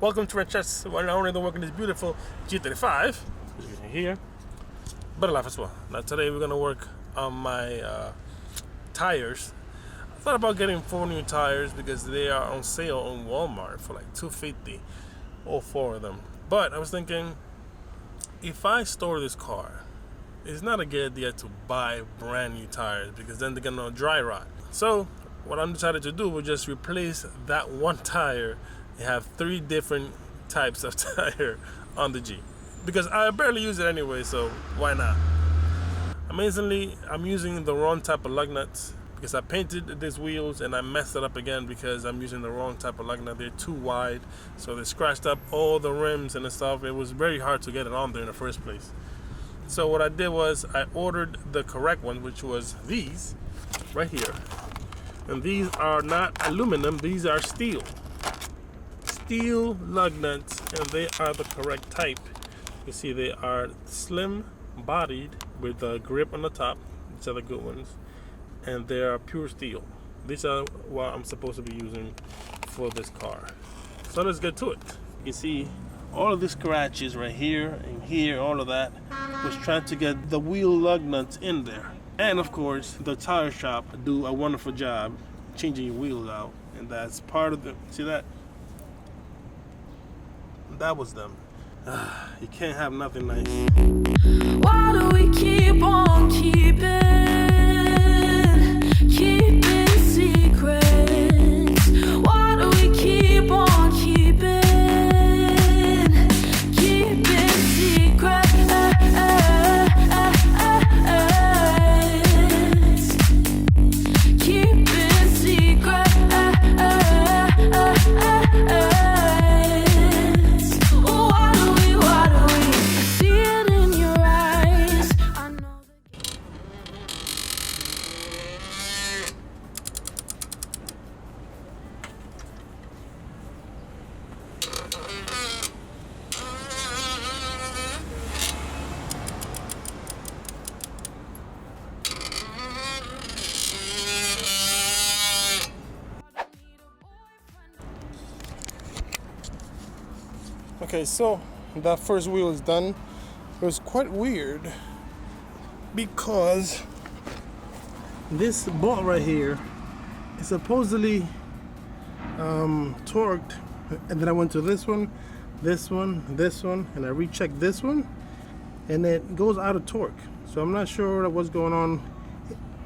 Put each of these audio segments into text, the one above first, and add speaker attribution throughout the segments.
Speaker 1: Welcome to Wrenchettes, one and only the work in this beautiful G35, as you can hear, but alive as well. Now today we're gonna work on my tires. I thought about getting 4 new tires because they are on sale on Walmart for like $250, all 4 of them. But I was thinking, if I store this car, it's not a good idea to buy brand new tires because then they're gonna dry rot. So what I'm decided to do was just replace that one tire and have 3 different types of tire on the G, because I barely use it anyway, so why not? Amazingly, I'm using the wrong type of lug nuts because I painted these wheels and I messed it up again because I'm using the wrong type of lug nut. They're too wide, so they scratched up all the rims and stuff. It was very hard to get it on there in the first place. So what I did was I ordered the correct one, which was these right here. And these are not aluminum, these are steel lug nuts, and they are the correct type. You see they are slim bodied with a grip on the top. These are the good ones, and they are pure steel. These are what I'm supposed to be using for this car. So let's get to it. You see all of these scratches right here and here, all of that was trying to get the wheel lug nuts in there. And of course the tire shop do a wonderful job changing your wheels out, and that's part of the, see that? That was them. You can't have nothing nice.
Speaker 2: Why do we keep on keeping secrets? Why do we keep on keeping secrets? Keeping secrets.
Speaker 1: Okay, so that first wheel is done. It was quite weird because this bolt right here is supposedly torqued, and then I went to this one, and I rechecked this one, and it goes out of torque. So I'm not sure what's going on,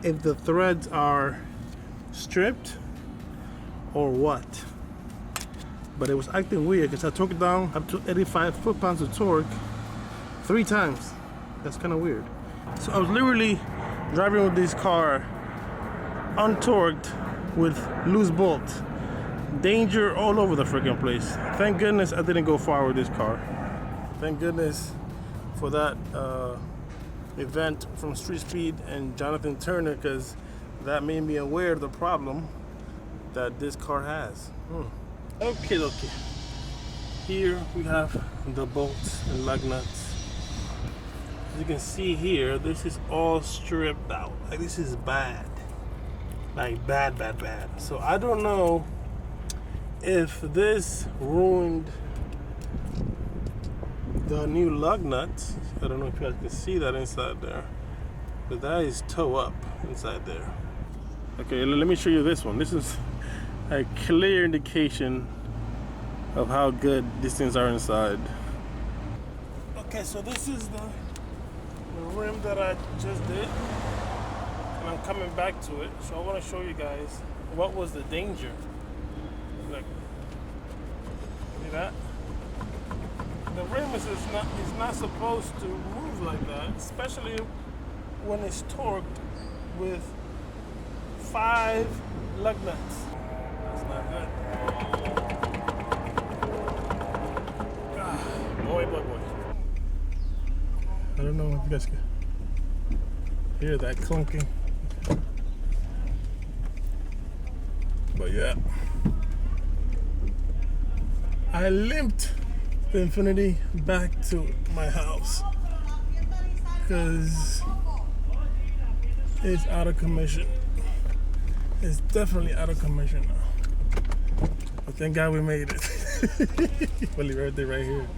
Speaker 1: if the threads are stripped or what. But it was acting weird because I took it down up to 85 foot-pounds of torque 3 times. That's kind of weird. So I was literally driving with this car untorqued with loose bolts. Danger all over the freaking place. Thank goodness I didn't go far with this car. Thank goodness for that event from Street Speed and Jonathan Turner, because that made me aware of the problem that this car has. Okay. Here we have the bolts and lug nuts. As you can see here, this is all stripped out. Like, this is bad. Like bad. So I don't know if this ruined the new lug nuts. I don't know if you guys can see that inside there, but that is toe up inside there. Okay, let me show you this one. This is a clear indication of how good these things are inside. Okay, so this is the rim that I just did, and I'm coming back to it. So I want to show you guys what was the danger. Look, see that? The rim is not supposed to move like that, especially when it's torqued with 5 lug nuts. That's not good. Boy. I don't know if you guys can hear that clunking. But yeah. I limped the Infiniti back to my house because it's out of commission. It's definitely out of commission now. But thank God we made it. Well, everything right here.